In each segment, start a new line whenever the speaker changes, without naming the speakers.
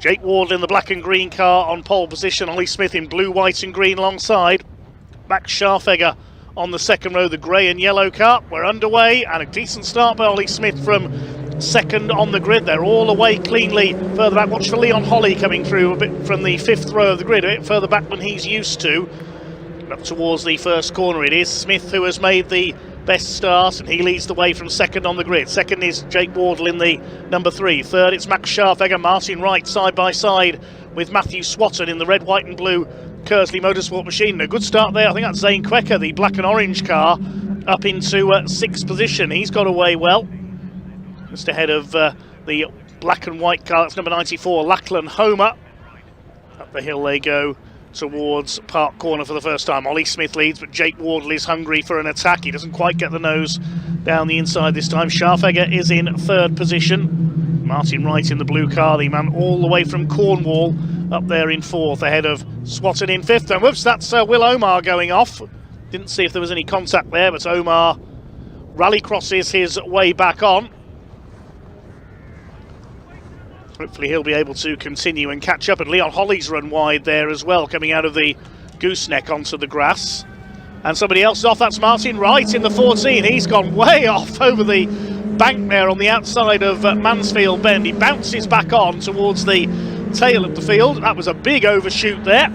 Jake Wardle in the black and green car on pole position. Ollie Smith in blue, white and green alongside. Max Scharfeffer on the second row, the grey and yellow car. We're underway, and a decent start by Ollie Smith from second on the grid. They're all away cleanly further back. Watch for Leon Holly coming through a bit from the fifth row of the grid, a bit further back than he's used to. Up towards the first corner it is Smith who has made the best start, and he leads the way from second on the grid. Second is Jake Wardle in the number 3. Third it's Max Scharfeffer, Martin Wright side by side with Matthew Swatton in the red, white and blue Kersley Motorsport machine. A good start there. I think that's Zane Quecker, the black and orange car, up into 6th position. He's got away well, just ahead of the black and white car. That's number 94, Lachlan Homer. Up the hill they go towards Park Corner for the first time. Ollie Smith leads, but Jake Wardle is hungry for an attack. He doesn't quite get the nose down the inside this time. Scharfeffer is in 3rd position. Martin Wright in the blue car, the man all the way from Cornwall, up there in 4th, ahead of Swatton in 5th. And whoops, that's Will Omar going off. Didn't see if there was any contact there, but Omar rallycrosses his way back on. Hopefully he'll be able to continue and catch up, and Leon Holly's run wide there as well, coming out of the gooseneck onto the grass. And somebody else is off, that's Martin Wright in the 14. He's gone way off over the bank there on the outside of Mansfield Bend. He bounces back on towards the tail of the field. That was a big overshoot there.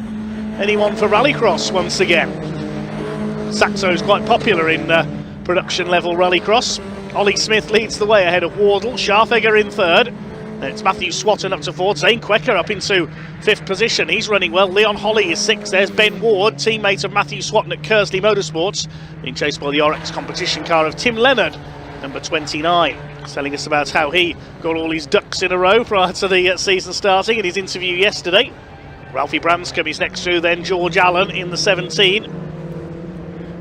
Anyone for rallycross once again. Saxo's quite popular in production level rallycross. Ollie Smith leads the way ahead of Wardle, Scharfeffer in 3rd. It's Matthew Swatton up to 4th, Zane Quecker up into 5th position. He's running well. Leon Holly is 6th. There's Ben Ward, teammate of Matthew Swatton at Kersley Motorsports, being chased by the Oryx competition car of Tim Leonard, number 29. Telling us about how he got all his ducks in a row prior to the season starting in his interview yesterday. Ralphie Branscombe is next to, then George Allen in the 17.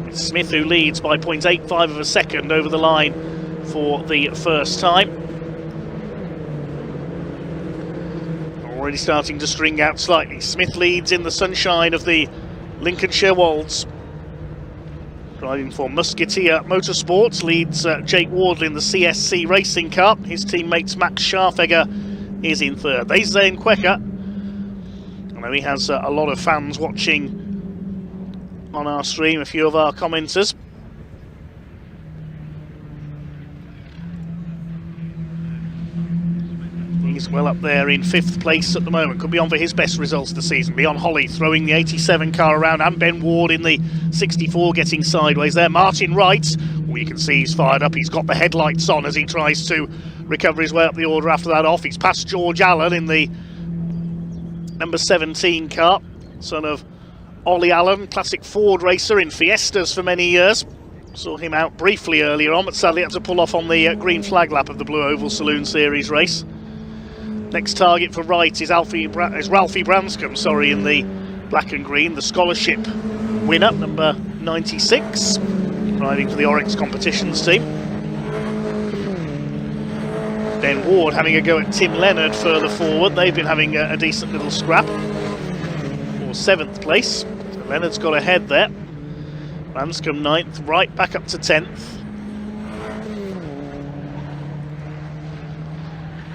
It's Smith who leads by 0.85 of a second over the line for the first time. Already starting to string out slightly. Smith leads in the sunshine of the Lincolnshire Wolds. Driving for Musketeer Motorsports leads Jake Wardle in the CSC racing car. His teammates Max Scharfeffer is in 3rd. There's Zane Quecker. I know he has a lot of fans watching on our stream, a few of our commenters. He's well up there in 5th place at the moment. Could be on for his best results of the season. Leon Holly throwing the 87 car around, and Ben Ward in the 64 getting sideways there. Martin Wright, well, you can see he's fired up. He's got the headlights on as he tries to recover his way up the order after that off. He's past George Allen in the number 17 car, son of Ollie Allen, classic Ford racer in Fiestas for many years. Saw him out briefly earlier on, but sadly had to pull off on the green flag lap of the Blue Oval Saloon Series race. Next target for Wright is Ralphie Branscombe, in the black and green, the scholarship winner, number 96, riding for the Oryx competitions team. Ben Ward having a go at Tim Leonard further forward. They've been having a decent little scrap for 7th place. So Leonard's got ahead there. Branscombe 9th, Wright back up to 10th.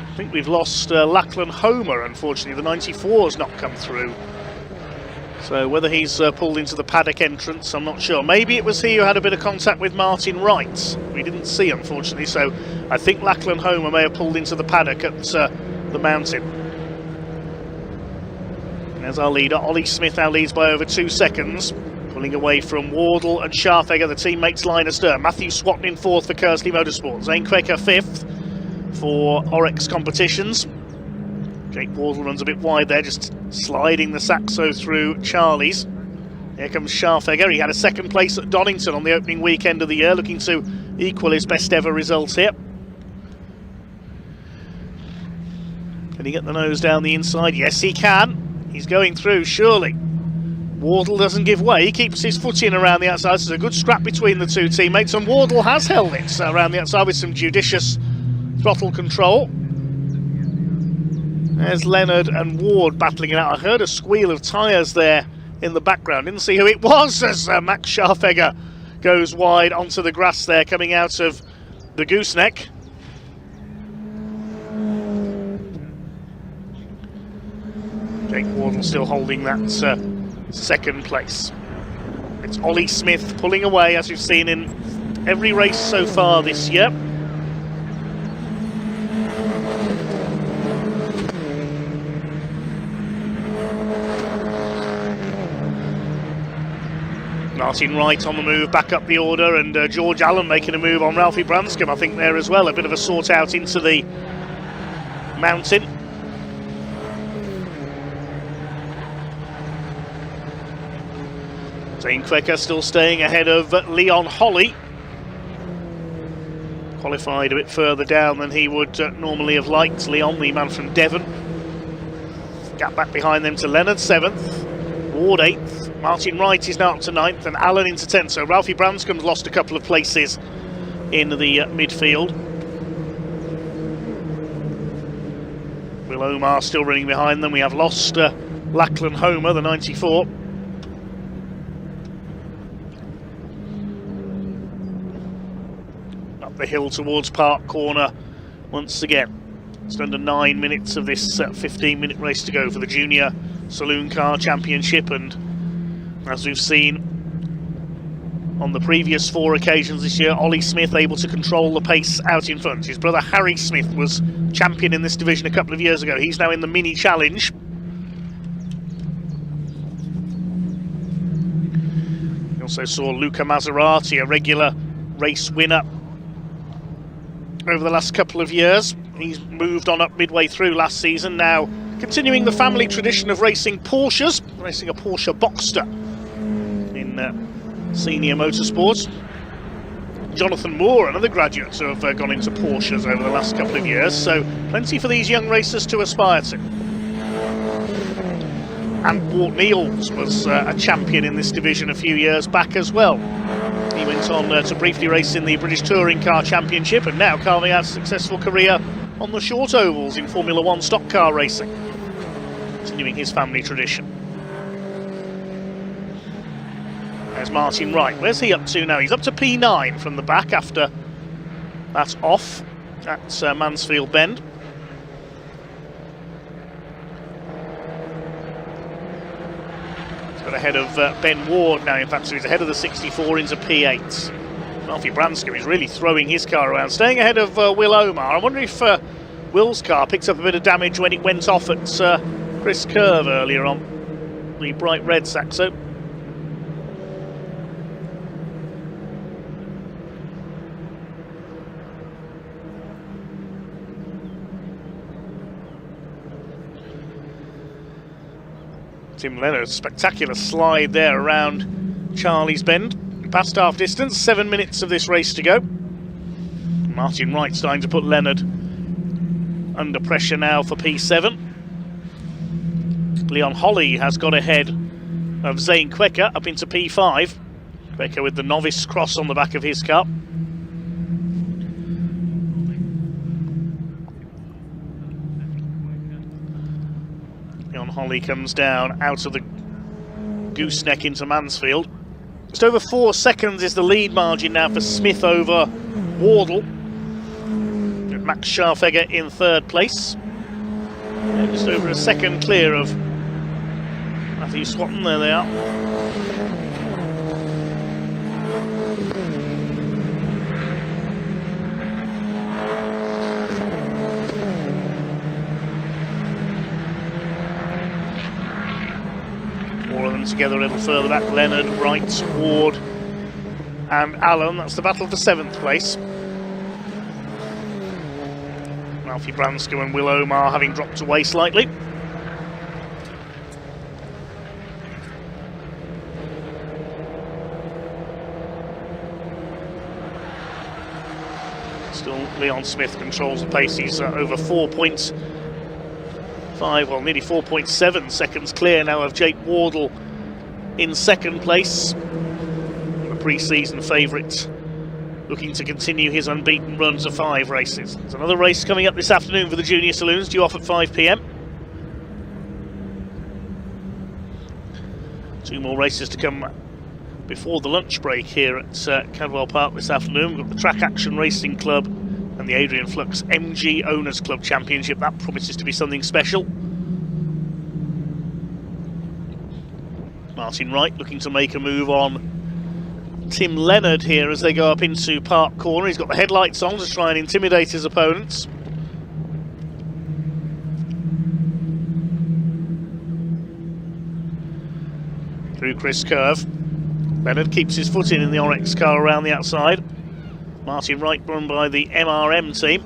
I think we've lost Lachlan Homer, unfortunately. The 94 has not come through. So whether he's pulled into the paddock entrance, I'm not sure. Maybe it was he who had a bit of contact with Martin Wright. We didn't see, unfortunately. So I think Lachlan Homer may have pulled into the paddock at the mountain. There's our leader. Ollie Smith now leads by over 2 seconds. Pulling away from Wardle and Scharfeffer, the teammates line astern. Matthew Swatton in 4th for Kersley Motorsport. Zane Quecker 5th for Oryx competitions. Jake Wardle runs a bit wide there, just sliding the Saxo through Charlie's. Here comes Scharfeffer. He had a 2nd place at Donington on the opening weekend of the year, looking to equal his best ever results here. Can he get the nose down the inside? Yes, he can. He's going through, surely. Wardle doesn't give way. He keeps his foot in around the outside. There's a good scrap between the two teammates, and Wardle has held it around the outside with some judicious throttle control. There's Leonard and Ward battling it out. I heard a squeal of tyres there in the background. Didn't see who it was as Max Scharfeffer goes wide onto the grass there, coming out of the gooseneck. Jake Wardle still holding that second place. It's Ollie Smith pulling away, as we've seen in every race so far this year. Martin Wright on the move back up the order, and George Allen making a move on Ralphie Branscombe, I think, there as well. A bit of a sort out into the mountain. Zane Quecker still staying ahead of Leon Holly. Qualified a bit further down than he would normally have liked. Leon, the man from Devon. Gap back behind them to Leonard 7th, Ward 8th. Martin Wright is now up to 9th, and Allen into 10th. So Ralphie Branscombe's lost a couple of places in the midfield. Will Omar still running behind them. We have lost Lachlan Homer, the 94. Up the hill towards Park Corner once again. It's under 9 minutes of this 15-minute race to go for the Junior Saloon Car Championship, and as we've seen on the previous 4 occasions this year, Ollie Smith able to control the pace out in front. His brother Harry Smith was champion in this division a couple of years ago. He's now in the Mini Challenge. We also saw Luca Maserati, a regular race winner over the last couple of years. He's moved on up midway through last season, now continuing the family tradition of racing Porsches, racing a Porsche Boxster in senior motorsport. Jonathan Moore, another graduate who have gone into Porsches over the last couple of years, so plenty for these young racers to aspire to. And Walt Neals was a champion in this division a few years back as well. He went on to briefly race in the British Touring Car Championship, and now carving out a successful career on the short ovals in Formula 1 stock car racing, continuing his family tradition. There's Martin Wright. Where's he up to now? He's up to P9 from the back after that off at Mansfield Bend. He's got ahead of Ben Ward now, in fact, so he's ahead of the 64 into P8. Ralphie Branscombe is really throwing his car around, staying ahead of Will Omar. I wonder if Will's car picked up a bit of damage when it went off at Chris Curve earlier on, the bright red Saxo. Tim Leonard's spectacular slide there around Charlie's Bend. Past half distance, 7 minutes of this race to go. Martin Wright starting to put Leonard under pressure now for P7. Leon Holly has got ahead of Zane Quecker up into P5. Quecker with the novice cross on the back of his car. Leon Holly comes down out of the gooseneck into Mansfield. Just over 4 seconds is the lead margin now for Smith over Wardle. Max Scharfeffer in 3rd place. And just over a second clear of Matthew Swatton. There they are. Together a little further back, Leonard, Wright, Ward and Allen. That's the battle for 7th place. Ralphie Branscombe and Will Omar having dropped away slightly. Still Leon Smith controls the pace. He's over 4.5, well, nearly 4.7 seconds clear now of Jake Wardle in 2nd place. The pre-season favourite looking to continue his unbeaten run to 5 races. There's another race coming up this afternoon for the Junior Saloons, due off at 5 p.m. 2 more races to come before the lunch break here at Cadwell Park this afternoon. We've got the Track Action Racing Club and the Adrian Flux MG Owners Club Championship. That promises to be something special. Martin Wright looking to make a move on Tim Leonard here as they go up into Park Corner. He's got the headlights on to try and intimidate his opponents. Through Chris Curve. Leonard keeps his foot in the Orex car around the outside. Martin Wright run by the MRM team.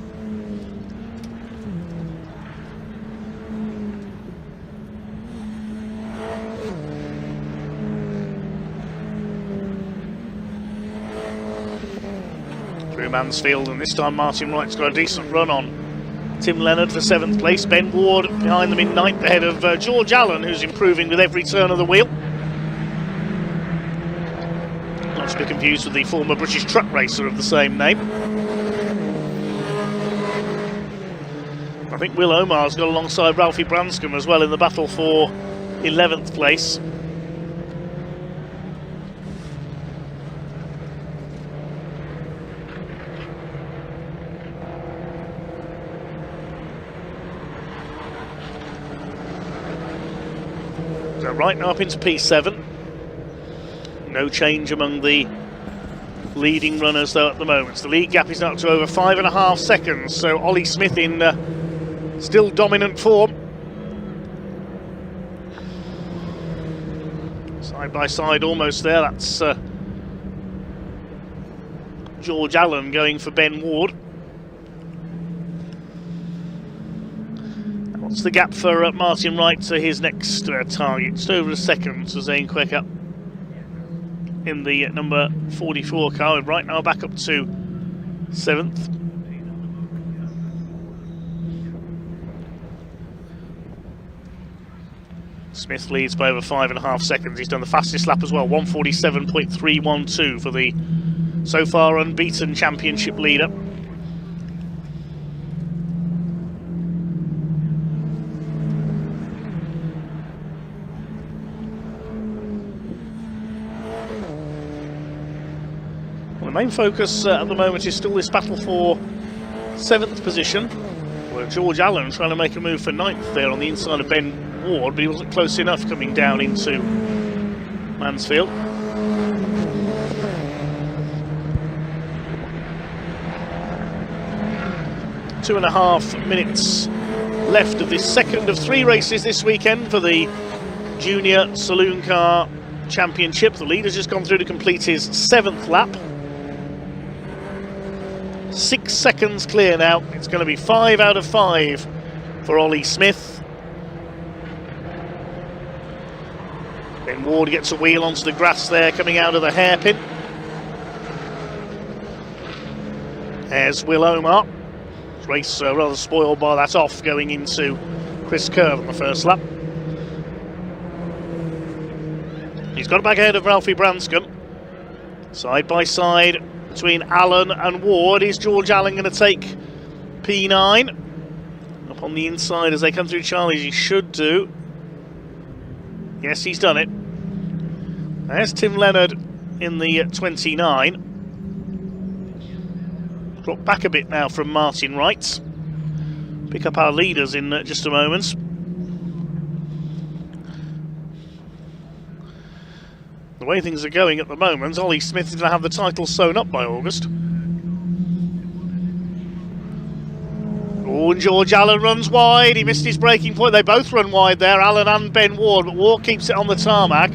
Through Mansfield, and this time Martin Wright's got a decent run on Tim Leonard for 7th place. Ben Ward behind them in 9th, ahead of George Allen, who's improving with every turn of the wheel. Not to be confused with the former British truck racer of the same name. I think Will Omar's got alongside Ralphie Branscombe as well in the battle for 11th place. So right now up into P7. No change among the leading runners though at the moment. The lead gap is now up to over 5.5 seconds, so Ollie Smith in still dominant form. Side by side almost there, that's George Allen going for Ben Ward. What's the gap for Martin Wright to his next target? Just over a second to Zane Quecker in the number 44 car. Right now back up to 7th. Smith leads by over 5.5 seconds. He's done the fastest lap as well, 1:47.312 for the so far unbeaten championship leader. The main focus at the moment is still this battle for 7th position, where George Allen trying to make a move for 9th there on the inside of Ben Ward, but he wasn't close enough coming down into Mansfield. Two and a half minutes left of this second of 3 races this weekend for the Junior Saloon Car Championship. The leader's just gone through to complete his 7th lap. 6 seconds clear now. It's going to be 5 out of 5 for Ollie Smith. Ben Ward gets a wheel onto the grass there, coming out of the hairpin. There's Will Omar. Race rather spoiled by that off going into Chris Curve on the first lap. He's got it back ahead of Ralphie Branscombe. Side by side between Allen and Ward. Is George Allen going to take P9? Up on the inside as they come through Charlie's, he should do. Yes, he's done it. There's Tim Leonard in the 29. Drop back a bit now from Martin Wright. Pick up our leaders in just a moment. The way things are going at the moment, Ollie Smith is going to have the title sewn up by August. Oh, and George Allen runs wide. He missed his braking point. They both run wide there, Allen and Ben Ward, but Ward keeps it on the tarmac.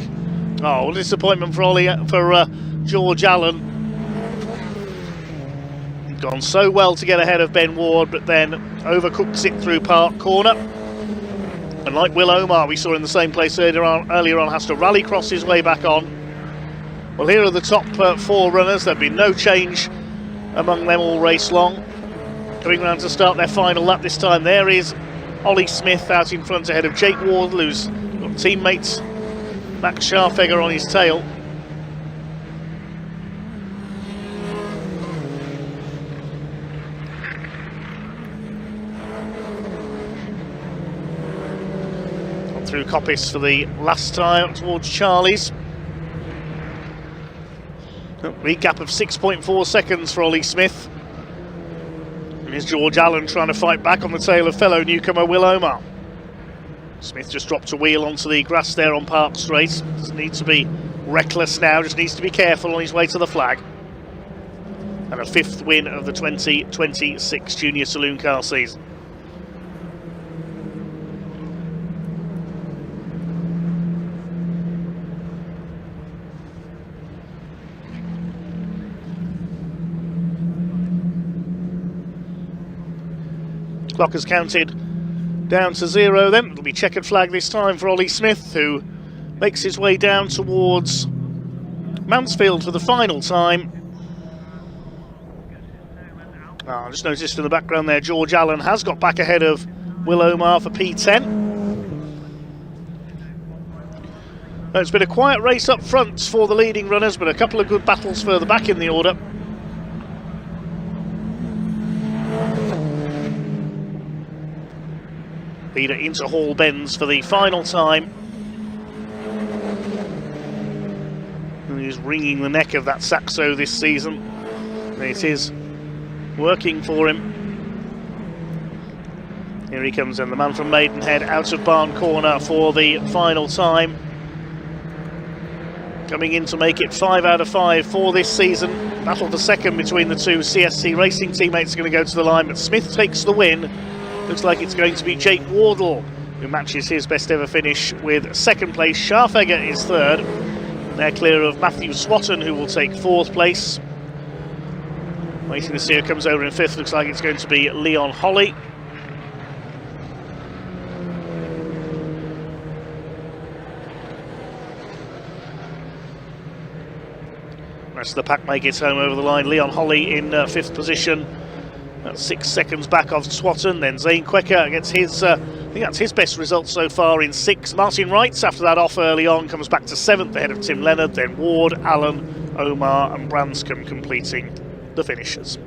Oh, what a disappointment for George Allen. He'd gone so well to get ahead of Ben Ward, but then overcooks it through Park Corner. And like Will Omar, we saw in the same place earlier on, has to rally cross his way back on. Well, here are the top 4 runners. There've been no change among them all race long. Coming round to start their final lap this time, there is Ollie Smith out in front ahead of Jake Wardle, who's got teammates Max Scharfeffer on his tail. On through Coppice for the last time towards Charlie's. Lead gap of 6.4 seconds for Ollie Smith. And here's George Allen trying to fight back on the tail of fellow newcomer Will Omar. Smith just dropped a wheel onto the grass there on Park Straight. Doesn't need to be reckless now, just needs to be careful on his way to the flag. And a 5th win of the 2026 Junior Saloon Car season. Clock has counted down to 0 then. It'll be checkered flag this time for Ollie Smith, who makes his way down towards Mansfield for the final time. I just noticed in the background there, George Allen has got back ahead of Will Omar for P10. It's been a quiet race up front for the leading runners, but a couple of good battles further back in the order. Leader into Hall Bends for the final time. And he's wringing the neck of that Saxo this season. And it is working for him. Here he comes, and the man from Maidenhead out of Barn Corner for the final time. Coming in to make it 5 out of 5 for this season. Battle for second between the two CSC Racing teammates are going to go to the line, but Smith takes the win. Looks like it's going to be Jake Wardle who matches his best ever finish with 2nd place. Scharfeffer is 3rd. They're clear of Matthew Swatton, who will take 4th place. Waiting to see who comes over in 5th. Looks like it's going to be Leon Holly. Rest of the pack make it home over the line. Leon Holly in 5th position. That's 6 seconds back of Swatton. Then Zane Quecker gets his, I think that's his best result so far in 6. Martin Wright, after that off early on, comes back to 7th ahead of Tim Leonard. Then Ward, Allen, Omar and Branscombe completing the finishers.